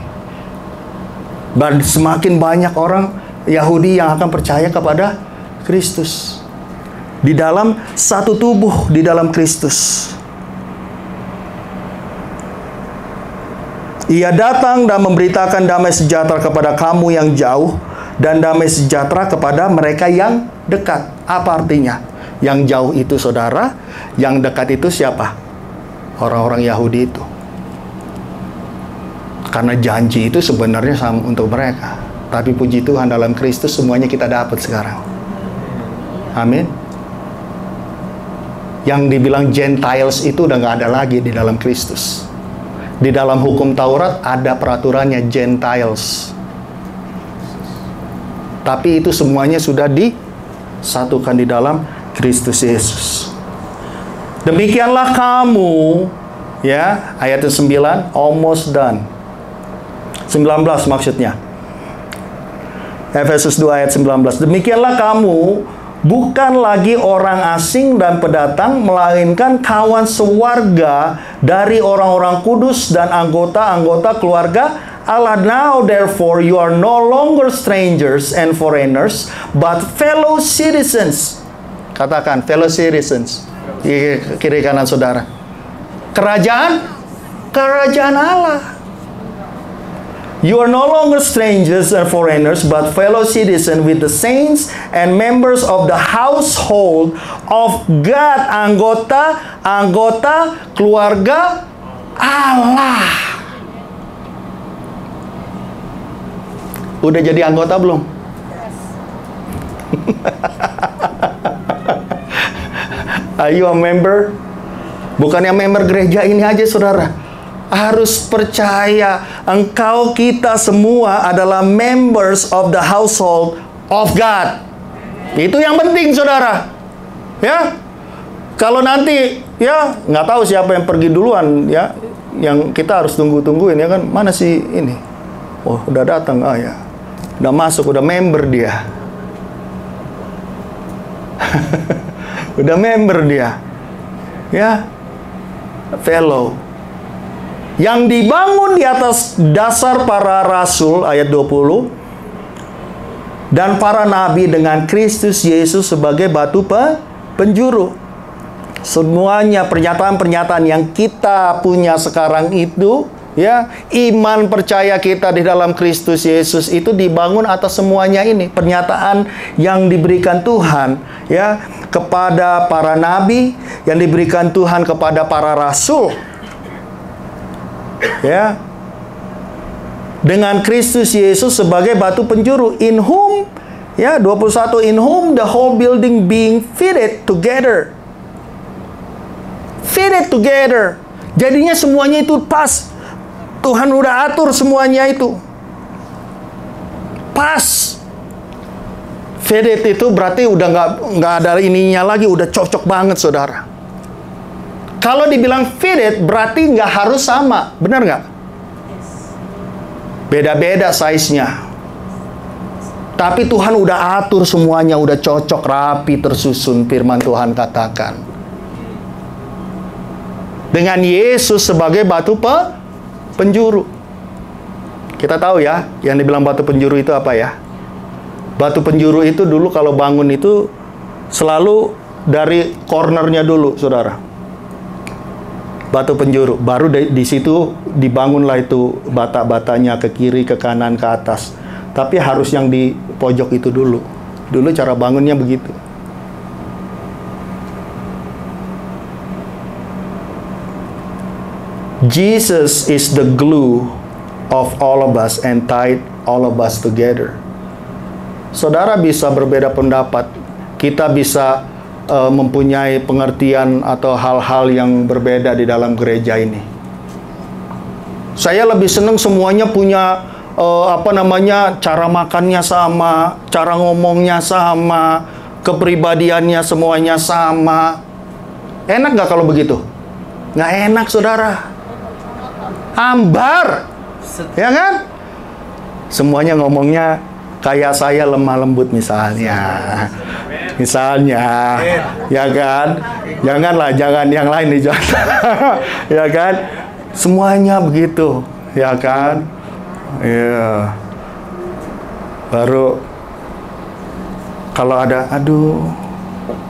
Dan semakin banyak orang Yahudi yang akan percaya kepada Kristus. Di dalam satu tubuh, di dalam Kristus. Ia datang dan memberitakan damai sejahtera kepada kamu yang jauh, dan damai sejahtera kepada mereka yang dekat. Apa artinya? Yang jauh itu saudara, yang dekat itu siapa? Orang-orang Yahudi itu. Karena janji itu sebenarnya sama untuk mereka. Tapi puji Tuhan, dalam Kristus semuanya kita dapat sekarang. Amin. Yang dibilang Gentiles itu udah nggak ada lagi di dalam Kristus. Di dalam hukum Taurat ada peraturannya Gentiles. Tapi itu semuanya sudah disatukan di dalam Kristus Yesus. Demikianlah kamu, ya, ayat 9, almost done. 19 maksudnya. Efesus 2 ayat 19. Demikianlah kamu bukan lagi orang asing dan pendatang, melainkan kawan sewarga dari orang-orang kudus dan anggota-anggota keluarga Allah. Now therefore you are no longer strangers and foreigners, but fellow citizens. Katakan, fellow citizens. Kiri kanan saudara. Kerajaan Allah. You are no longer strangers and foreigners, but fellow citizens with the saints and members of the household of God. Anggota keluarga Allah. Udah jadi anggota belum? Are you a member? Bukannya member gereja ini aja, saudara. Harus percaya engkau, kita semua adalah members of the household of God. Itu yang penting, saudara. Ya, kalau nanti ya nggak tahu siapa yang pergi duluan, ya, yang kita harus tungguin ya kan, mana sih ini? Oh, udah datang, ya, udah masuk, udah member dia. Udah member dia, ya, fellow. Yang dibangun di atas dasar para rasul, ayat 20, dan para nabi dengan Kristus Yesus sebagai batu penjuru. Semuanya pernyataan-pernyataan yang kita punya sekarang itu, ya, iman percaya kita di dalam Kristus Yesus itu dibangun atas semuanya ini. Pernyataan yang diberikan Tuhan, ya, kepada para nabi, yang diberikan Tuhan kepada para rasul. Ya, dengan Kristus Yesus sebagai batu penjuru, in whom Ya, 21, in whom the whole building being fitted together. Fitted together. Jadinya semuanya itu pas. Tuhan udah atur semuanya itu. Pas. Fitted itu berarti udah nggak ada ininya lagi, udah cocok banget, saudara. Kalau dibilang fitted berarti nggak harus sama, benar nggak? Beda-beda size-nya. Tapi Tuhan udah atur semuanya, udah cocok, rapi, tersusun, firman Tuhan katakan. Dengan Yesus sebagai batu penjuru. Kita tahu ya, yang dibilang batu penjuru itu apa ya? Batu penjuru itu dulu kalau bangun itu selalu dari cornernya dulu, saudara. Batu penjuru, baru di situ dibangunlah itu bata-batanya ke kiri, ke kanan, ke atas. Tapi harus yang di pojok itu dulu. Dulu cara bangunnya begitu. Jesus is the glue of all of us and tied all of us together. Saudara bisa berbeda pendapat. Kita bisa mempunyai pengertian atau hal-hal yang berbeda di dalam gereja ini. Saya lebih senang semuanya punya cara makannya sama, cara ngomongnya sama, kepribadiannya semuanya sama. Enak gak kalau begitu? Nggak enak, saudara. Hambar, ya kan? Semuanya ngomongnya kayak saya lemah lembut misalnya. Misalnya, ya kan? Jangan yang lain nih, ya kan? Semuanya begitu, ya kan? Iya. Baru kalau ada, aduh,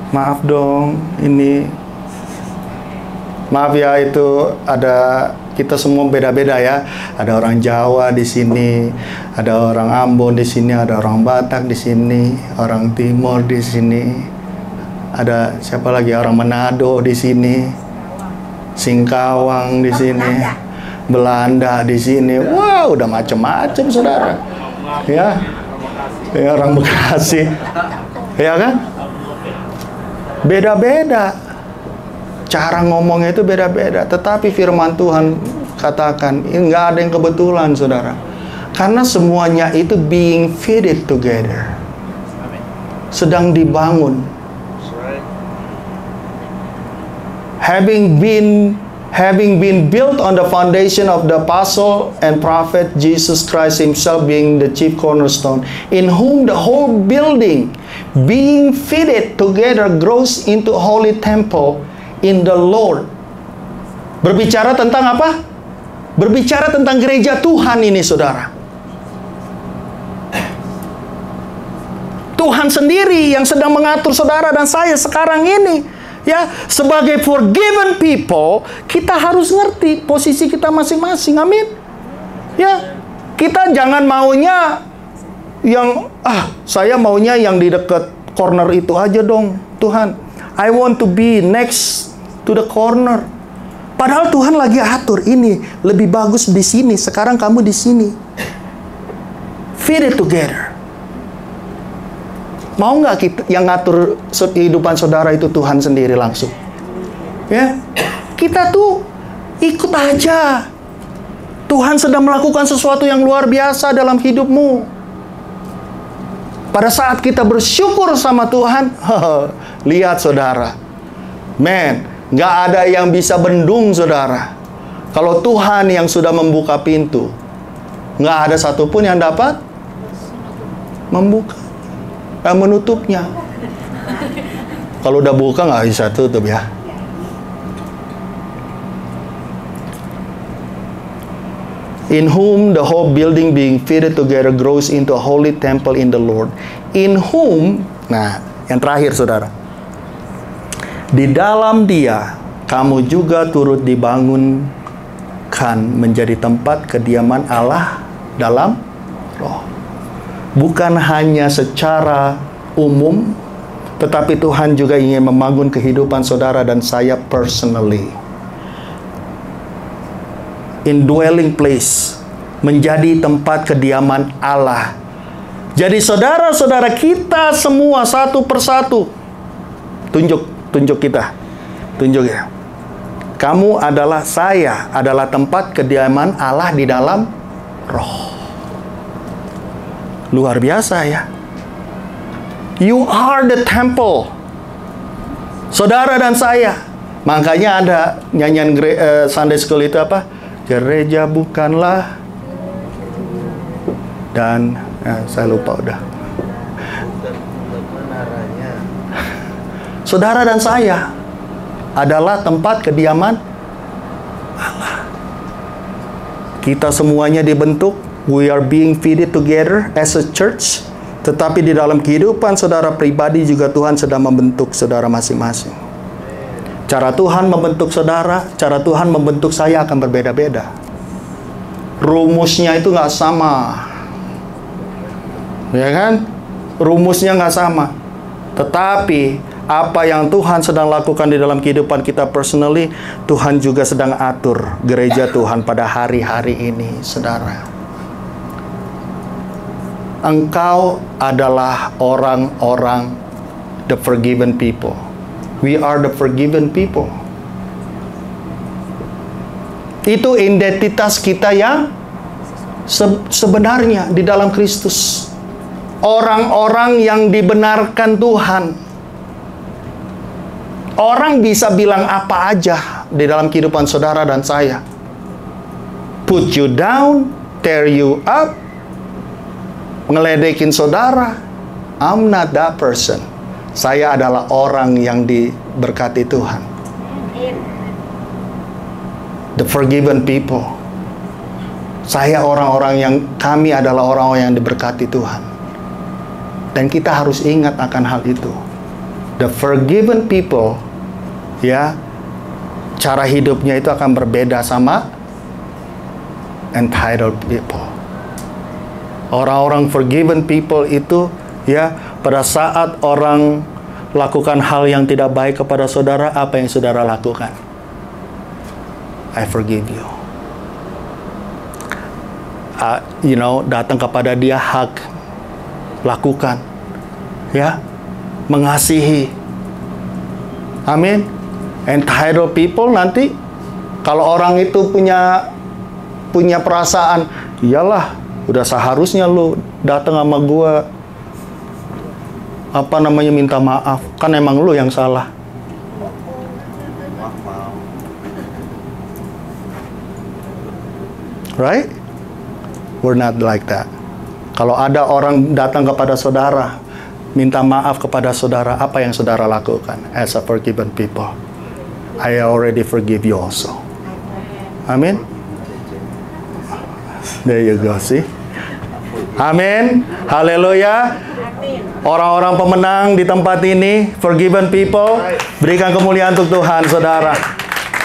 maaf dong, ini, maaf ya, itu ada, kita semua beda-beda ya. Ada orang Jawa di sini, ada orang Ambon di sini, ada orang Batak di sini, orang Timur di sini, ada siapa lagi, orang Manado di sini, Singkawang di sini, Belanda di sini. Wow, udah macem-macem, saudara. Ya, orang Bekasi, ya kan? Beda-beda. Cara ngomongnya itu beda-beda. Tetapi firman Tuhan katakan, ini nggak ada yang kebetulan, saudara. Karena semuanya itu being fitted together. Sedang dibangun. Having been built on the foundation of the apostle and prophet Jesus Christ himself being the chief cornerstone, in whom the whole building being fitted together grows into a holy temple in the Lord. Berbicara tentang apa? Berbicara tentang gereja Tuhan ini, saudara. Tuhan sendiri yang sedang mengatur saudara dan saya sekarang ini. Ya, sebagai forgiven people, kita harus ngerti posisi kita masing-masing. Amin. Ya, kita jangan maunya yang, saya maunya yang di dekat corner itu aja dong, Tuhan. I want to be next to the corner. Padahal Tuhan lagi atur ini lebih bagus di sini. Sekarang kamu di sini. Fit it together. Mau nggak kita yang ngatur kehidupan saudara itu Tuhan sendiri langsung? Ya, kita tuh ikut aja. Tuhan sedang melakukan sesuatu yang luar biasa dalam hidupmu. Pada saat kita bersyukur sama Tuhan, lihat saudara, nggak ada yang bisa bendung, saudara. Kalau Tuhan yang sudah membuka pintu, nggak ada satupun yang dapat menutupnya. Kalau udah buka nggak bisa tutup ya. In whom the whole building being fitted together grows into a holy temple in the Lord. In whom, nah yang terakhir saudara, di dalam Dia kamu juga turut dibangunkan menjadi tempat kediaman Allah dalam roh. Bukan hanya secara umum, tetapi Tuhan juga ingin membangun kehidupan saudara dan saya personally. Indwelling place, menjadi tempat kediaman Allah. Jadi saudara-saudara kita semua satu persatu. Tunjuk kita. Tunjuk ya. Kamu adalah, saya adalah tempat kediaman Allah di dalam roh. Luar biasa ya. You are the temple. Saudara dan saya. Makanya ada nyanyian Sunday School itu apa? Gereja bukanlah. Dan saya lupa udah. Saudara dan saya adalah tempat kediaman Allah. Kita semuanya dibentuk. We are being fitted together as a church. Tetapi di dalam kehidupan saudara pribadi juga Tuhan sedang membentuk saudara masing-masing. Cara Tuhan membentuk saudara, cara Tuhan membentuk saya akan berbeda-beda. Rumusnya itu nggak sama. Ya kan? Rumusnya nggak sama. Tetapi apa yang Tuhan sedang lakukan di dalam kehidupan kita personally, Tuhan juga sedang atur gereja Tuhan pada hari-hari ini, saudara. Engkau adalah orang-orang the forgiven people. We are the forgiven people. Itu identitas kita yang sebenarnya di dalam Kristus. Orang-orang yang dibenarkan Tuhan. Orang bisa bilang apa aja di dalam kehidupan saudara dan saya. Put you down, tear you up, ngeledekin saudara. I'm not that person. Saya adalah orang yang diberkati Tuhan. The forgiven people. Saya kami adalah orang-orang yang diberkati Tuhan. Dan kita harus ingat akan hal itu. The forgiven people, ya, cara hidupnya itu akan berbeda sama entitled people. Orang-orang forgiven people itu, ya, pada saat orang lakukan hal yang tidak baik kepada saudara, apa yang saudara lakukan? I forgive you. Datang kepada dia, hug, lakukan, ya, mengasihi. Amin. Entitled people nanti kalau orang itu punya perasaan, iyalah, udah seharusnya lu datang sama gua, minta maaf, kan emang lu yang salah. Right? We're not like that. Kalau ada orang datang kepada saudara, minta maaf kepada saudara, apa yang saudara lakukan? As a forgiven people, I already forgive you also. Amin. There you go, see. Amin. Haleluya. Orang-orang pemenang di tempat ini, forgiven people, berikan kemuliaan untuk Tuhan, saudara.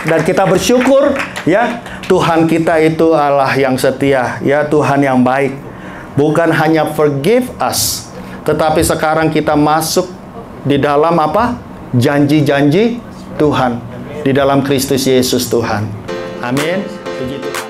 Dan kita bersyukur, ya, Tuhan kita itu Allah yang setia, ya, Tuhan yang baik. Bukan hanya forgive us, tetapi sekarang kita masuk di dalam apa? Janji-janji Tuhan di dalam Kristus Yesus Tuhan. Amin. Puji Tuhan.